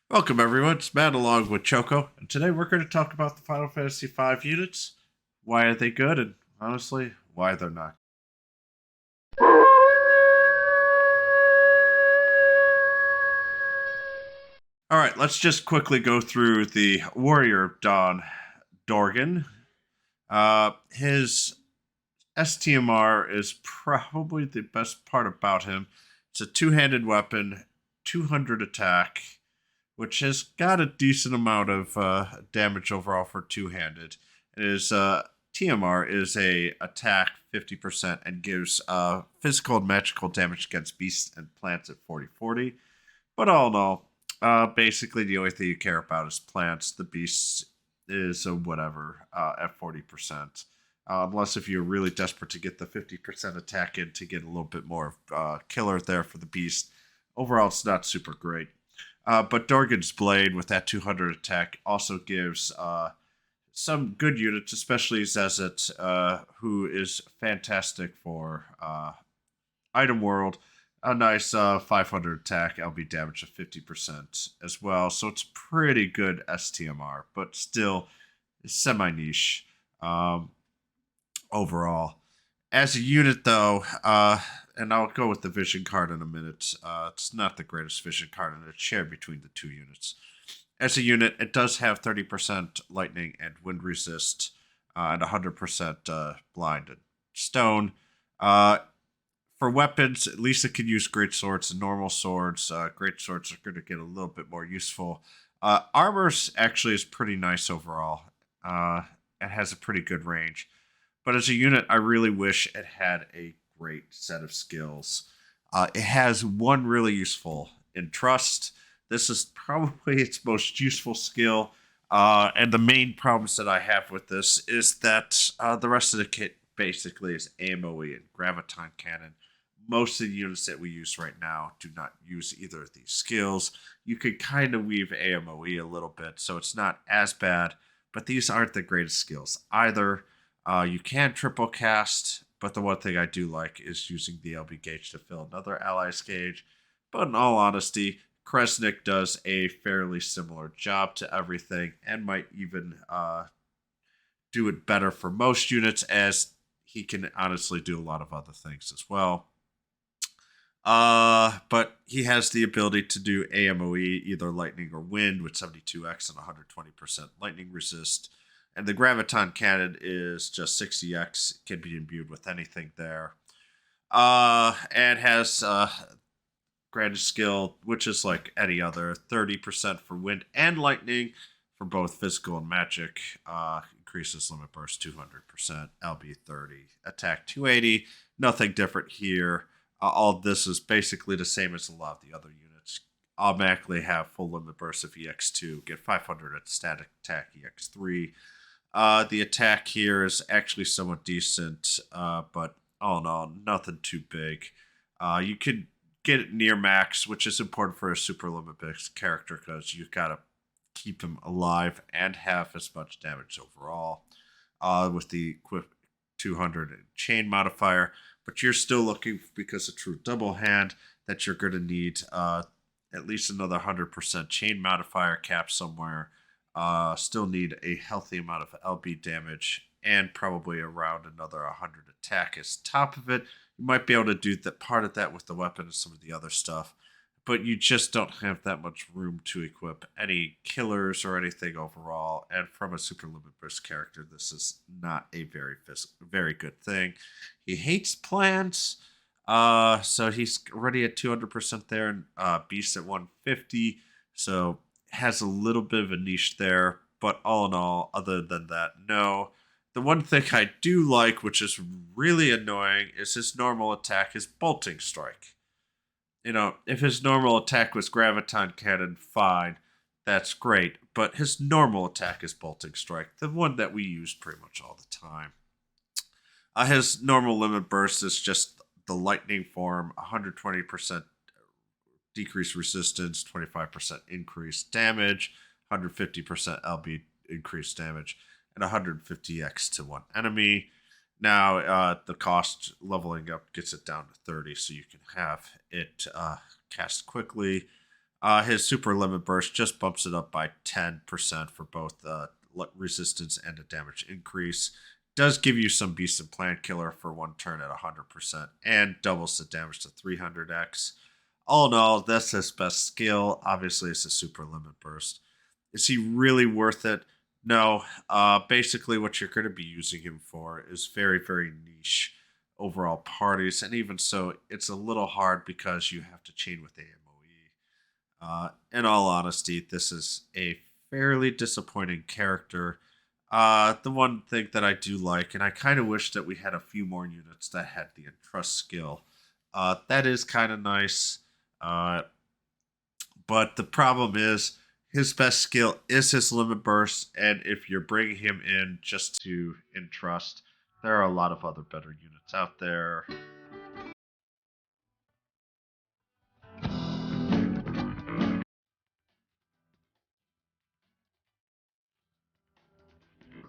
Welcome everyone, it's Matt along with Choco, and today we're going to talk about the Final Fantasy V units. Why are they good, and honestly, why they're not. Alright, let's just quickly go through the Warrior Don Dorgan. His STMR is probably the best part about him. It's a two-handed weapon, 200 attack, which has got a decent amount of damage overall for two-handed. His TMR is a attack 50% and gives physical and magical damage against beasts and plants at 40/40. But all in all, basically the only thing you care about is plants. The beasts is a whatever at 40%. Unless if you're really desperate to get the 50% attack in to get a little bit more killer there for the beast. Overall, it's not super great. But Dorgan's Blade with that 200 attack also gives some good units, especially Zezet, who is fantastic for Item World. A nice 500 attack, LB damage of 50% as well. So it's pretty good STMR, but still semi niche overall. As a unit, though, and I'll go with the vision card in a minute. It's not the greatest vision card, and it's shared between the two units. As a unit, it does have 30% lightning and wind resist, and 100% blind and stone. For weapons, at least it can use great swords and normal swords. Great swords are going to get a little bit more useful. Armor's actually is pretty nice overall. It has a pretty good range. But as a unit, I really wish it had a great set of skills. It has one really useful in Trust. This is probably its most useful skill. And the main problems that I have with this is that the rest of the kit basically is AMoE and Graviton Cannon. Most of the units that we use right now do not use either of these skills. You could kind of weave AMoE a little bit, so it's not as bad, but these aren't the greatest skills either. You can triple cast, but the one thing I do like is using the LB gauge to fill another ally's gauge. But in all honesty, Kresnik does a fairly similar job to everything and might even do it better for most units, as he can honestly do a lot of other things as well. But he has the ability to do AMoE, either lightning or wind, with 72x and 120% lightning resist. And the Graviton Cannon is just 60x, can be imbued with anything there. And has granted skill, which is like any other, 30% for wind and lightning for both physical and magic. Increases limit burst 200%, LB 30, attack 280. Nothing different here. All this is basically the same as a lot of the other units. Automatically have full limit burst of EX2, get 500 at static attack EX3. The attack here is actually somewhat decent, but all in all, nothing too big. You could get it near max, which is important for a super limit based character because you've got to keep him alive and have as much damage overall. With the equip 200 chain modifier, but you're still looking, because of true double hand, that you're going to need at least another 100% chain modifier cap somewhere. Still need a healthy amount of LB damage and probably around another 100 attack as top of it. You might be able to do that part of that with the weapon and some of the other stuff, but you just don't have that much room to equip any killers or anything overall. And from a super limit burst character, this is not a very good thing. He hates plants, so he's already at 200% there, and beast at 150. So has a little bit of a niche there, but all in all, other than that, no. The one thing I do like, which is really annoying, is his normal attack is Bolting Strike. If his normal attack was Graviton Cannon, fine, that's great. But his normal attack is Bolting Strike, the one that we use pretty much all the time. His normal limit burst is just the lightning form, 120% decreased resistance, 25% increased damage, 150% LB increased damage, and 150x to one enemy. Now, the cost leveling up gets it down to 30, so you can have it cast quickly. His super limit burst just bumps it up by 10% for both resistance and a damage increase. Does give you some beast and plant killer for one turn at 100% and doubles the damage to 300x. All in all, that's his best skill. Obviously, it's a super limit burst. Is he really worth it? No. Basically, what you're going to be using him for is very, very niche overall parties. And even so, it's a little hard because you have to chain with AMoE. In all honesty, this is a fairly disappointing character. The one thing that I do like, and I kind of wish that we had a few more units that had the entrust skill. That is kind of nice. Uh, but the problem is his best skill is his limit burst, and if you're bringing him in just to entrust, there are a lot of other better units out there.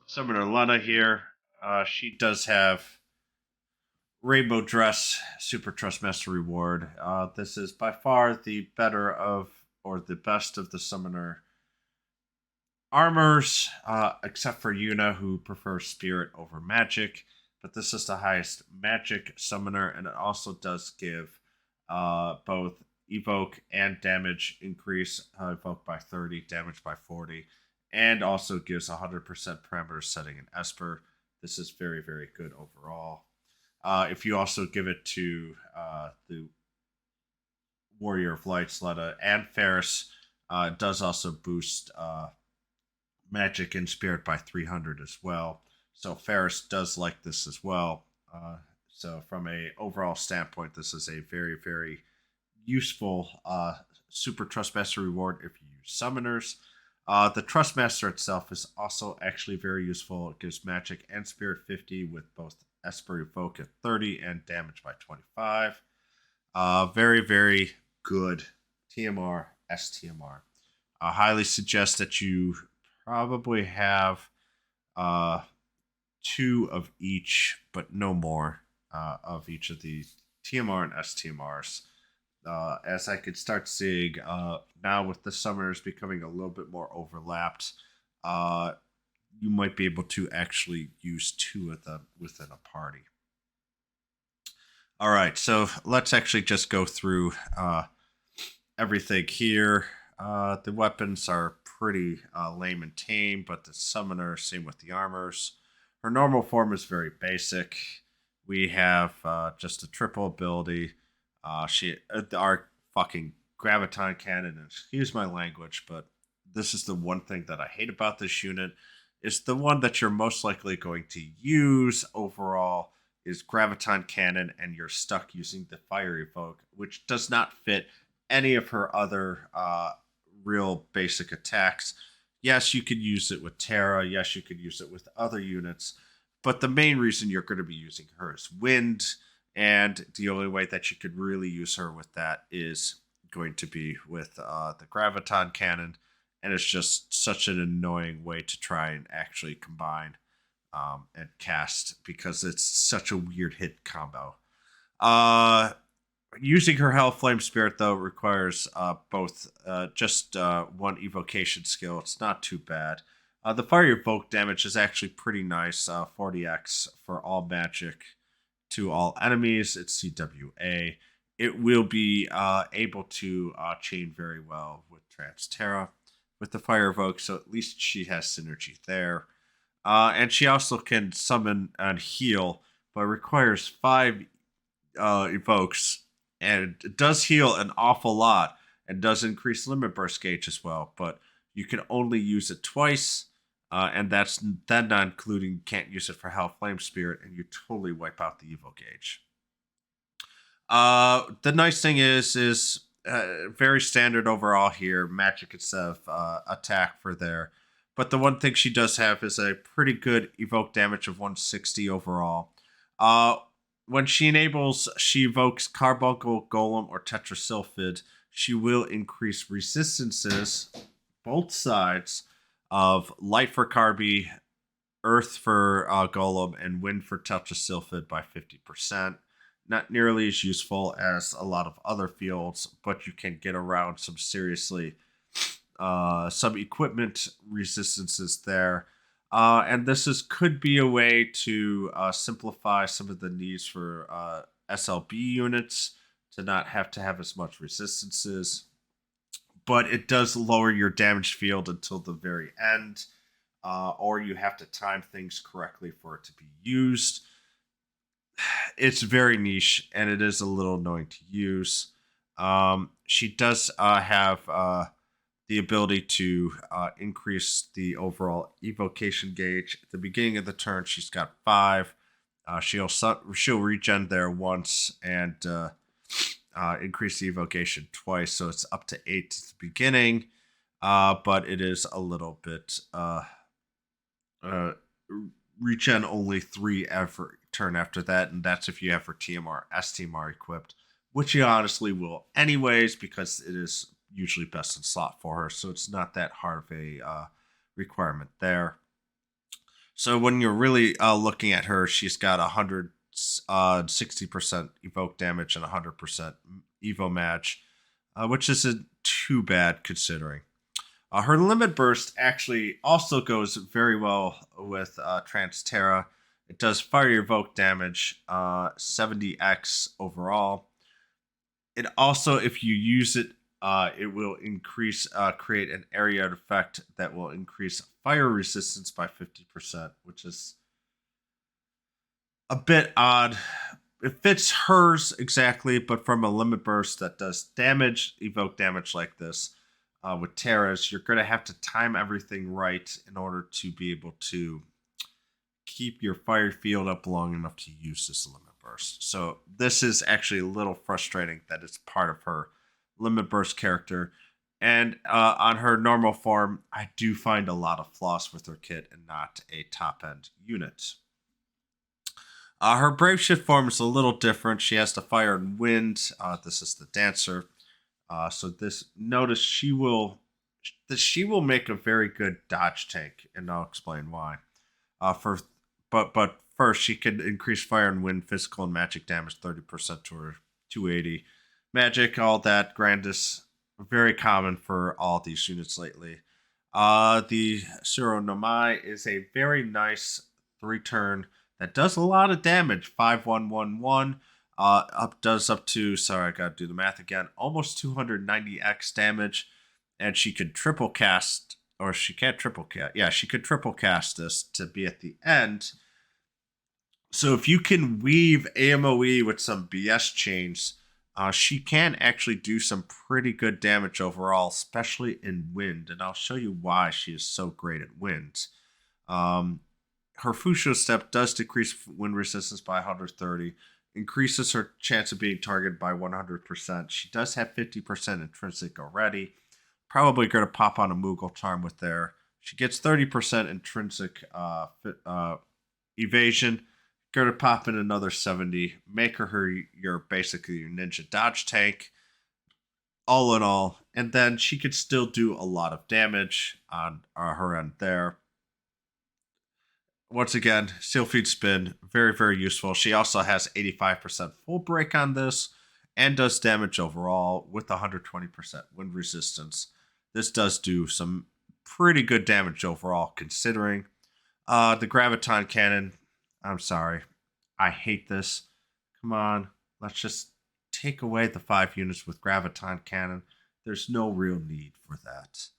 Summoner Lenna here. She does have Rainbow Dress Super Trust Master Reward. This is by far the better of, or the best of the Summoner armors, except for Yuna, who prefers Spirit over Magic. But this is the highest Magic Summoner, and it also does give both Evoke and damage increase. Evoke by 30, damage by 40, and also gives 100% parameter setting in Esper. This is very, very good overall. If you also give it to the Warrior of Light, Sletta, and Ferris, it does also boost Magic and Spirit by 300 as well. So Ferris does like this as well. So from a overall standpoint, this is a very, very useful Super Trustmaster reward if you use Summoners. The Trustmaster itself is also actually very useful. It gives Magic and Spirit 50 with both Esper Evoke at 30 and damage by 25. Very, very good TMR, STMR. I highly suggest that you probably have 2 of each, but no more of each of the TMR and STMRs. As I could start seeing now with the summoners becoming a little bit more overlapped, you might be able to actually use 2 of them within a party. All right, so let's actually just go through everything here. The weapons are pretty lame and tame, but the summoner, same with the armors. Her normal form is very basic. We have just a triple ability. Our fucking graviton cannon. Excuse my language, but this is the one thing that I hate about this unit. It's the one that you're most likely going to use overall is graviton cannon, and you're stuck using the fire evoke, which does not fit any of her other real basic attacks. Yes, you could use it with Terra. Yes, you could use it with other units. But the main reason you're going to be using her is wind. And the only way that you could really use her with that is going to be with the graviton cannon. And it's just such an annoying way to try and actually combine and cast because it's such a weird hit combo. Using her Hellflame Spirit, though, requires both just one evocation skill. It's not too bad. The Fire Evoke damage is actually pretty nice. 40x for all magic to all enemies. It's CWA. It will be able to chain very well with Transterra with the Fire Evoke, so at least she has synergy there. And she also can summon and heal, but requires 5 evokes. And it does heal an awful lot and does increase limit burst gauge as well, but you can only use it twice, and that's then not including you can't use it for Hellflame Spirit, and you totally wipe out the Evo gauge. The nice thing is very standard overall here. Magic instead of attack for there. But the one thing she does have is a pretty good evoke damage of 160 overall. When she enables, she evokes Carbuncle, Golem, or Tetrasylphid. She will increase resistances, both sides, of Light for Carby, Earth for Golem, and Wind for Tetrasylphid by 50%. Not nearly as useful as a lot of other fields, but you can get around some equipment resistances there. And this is could be a way to simplify some of the needs for SLB units to not have to have as much resistances. But it does lower your damage field until the very end, or you have to time things correctly for it to be used. It's very niche and it is a little annoying to use. She does have the ability to increase the overall evocation gauge. At the beginning of the turn, she's got 5. She'll regen there once and increase the evocation twice, so it's up to 8 at the beginning. But it is a little bit regen only 3 every turn after that, and that's if you have her STMR equipped, which you honestly will anyways because it is usually best in slot for her, so it's not that hard of a requirement there. So when you're really looking at her, she's got 60% evoke damage and 100% evo match, which isn't too bad considering. Her limit burst actually also goes very well with Transterra. It does fire evoke damage, 70x overall. It also, if you use it, it will create an area effect that will increase fire resistance by 50%, which is a bit odd. It fits hers exactly, but from a limit burst that does damage, evoke damage like this, with Terra's, you're going to have to time everything right in order to be able to keep your fire field up long enough to use this limit burst. So this is actually a little frustrating that it's part of her limit burst character. And on her normal form, I do find a lot of flaws with her kit and not a top-end unit. Her Brave Shift form is a little different. She has the Fire and Wind. This is the Dancer. So this notice she will make a very good dodge tank, and I'll explain why. But first she can increase Fire and Wind physical and magic damage 30% to her 280. Magic, all that Grandis, very common for all these units lately. The Suronomai is a very nice 3-turn that does a lot of damage. 5111. Does up to, sorry, I gotta do the math again, almost 290x damage, and she could triple cast, or she can't triple cast. Yeah, she could triple cast this to be at the end. So if you can weave AMoE with some BS chains, she can actually do some pretty good damage overall, especially in wind, and I'll show you why she is so great at wind. Her Fusho Step does decrease wind resistance by 130, increases her chance of being targeted by 100%. She does have 50% intrinsic already. Probably going to pop on a Moogle Charm with there. She gets 30% intrinsic evasion. Going to pop in another 70. Make her your basically your ninja dodge tank. All in all. And then she could still do a lot of damage on her end there. Once again, Seal Feed Spin, very, very useful. She also has 85% full break on this and does damage overall with 120% wind resistance. This does do some pretty good damage overall considering. The Graviton Cannon, I'm sorry. I hate this. Come on, let's just take away the 5 units with Graviton Cannon. There's no real need for that.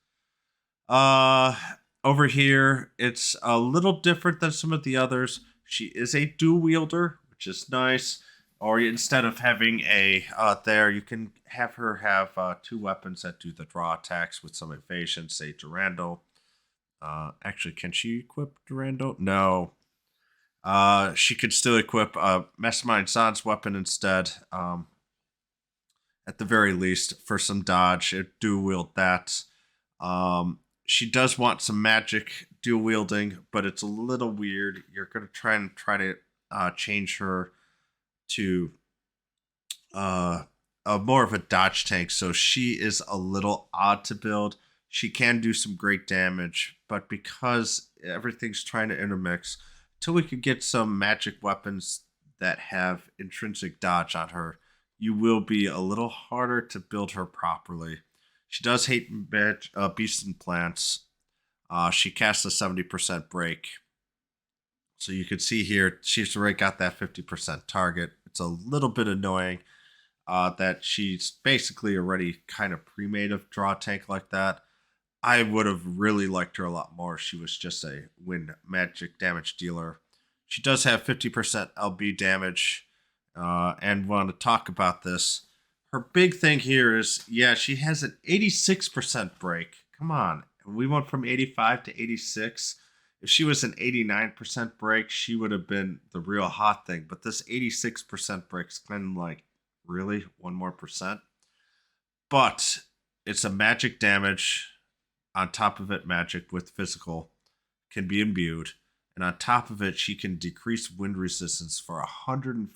Over here, it's a little different than some of the others. She is a dual wielder, which is nice. Or instead of having a there, you can have her have 2 weapons that do the draw attacks with some evasion, say Durandal. Actually, can she equip Durandal? No. She could still equip Mastermind Zan's weapon instead. At the very least, for some dodge, dual wield that. She does want some magic dual wielding, but it's a little weird. You're going to try to change her to a more of a dodge tank, so she is a little odd to build. She can do some great damage, but because everything's trying to intermix, until we could get some magic weapons that have intrinsic dodge on her, you will be a little harder to build her properly. She does hate beasts and plants. She casts a 70% break. So you can see here, she's already got that 50% target. It's a little bit annoying that she's basically already kind of pre-made of draw tank like that. I would have really liked her a lot more if she was just a wind magic damage dealer. She does have 50% LB damage, and want to talk about this. Her big thing here is, yeah, she has an 86% break. Come on. We went from 85 to 86. If she was an 89% break, she would have been the real hot thing. But this 86% break's kind of like, really? One more percent? But it's a magic damage. On top of it, magic with physical can be imbued. And on top of it, she can decrease wind resistance for 140%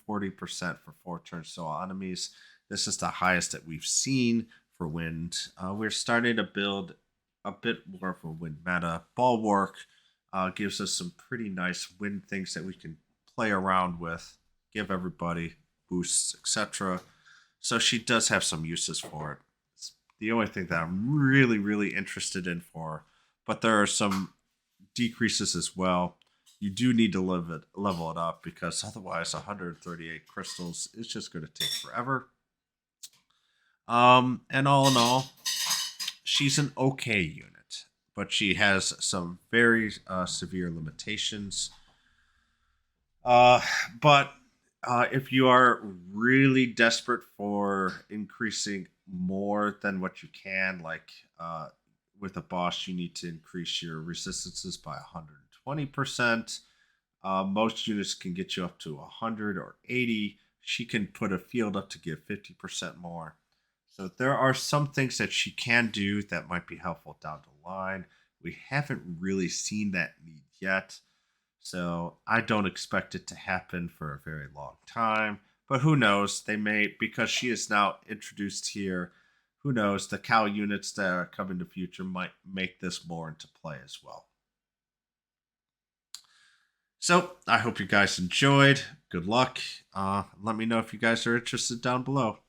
for 4 turns. So enemies, this is the highest that we've seen for wind. We're starting to build a bit more of a wind meta. Bulwark gives us some pretty nice wind things that we can play around with, give everybody boosts, etc. So she does have some uses for it. It's the only thing that I'm really, really interested in for her. But there are some decreases as well. You do need to level it up because otherwise 138 crystals is just going to take forever. And all in all, she's an okay unit, but she has some very severe limitations. But if you are really desperate for increasing more than what you can, like with a boss, you need to increase your resistances by 120%. Most units can get you up to 100 or 80. She can put a field up to give 50% more. So there are some things that she can do that might be helpful down the line. We haven't really seen that need yet. So I don't expect it to happen for a very long time. But who knows? They may, because she is now introduced here, who knows? The cow units that are coming in the future might make this more into play as well. So I hope you guys enjoyed. Good luck. Let me know if you guys are interested down below.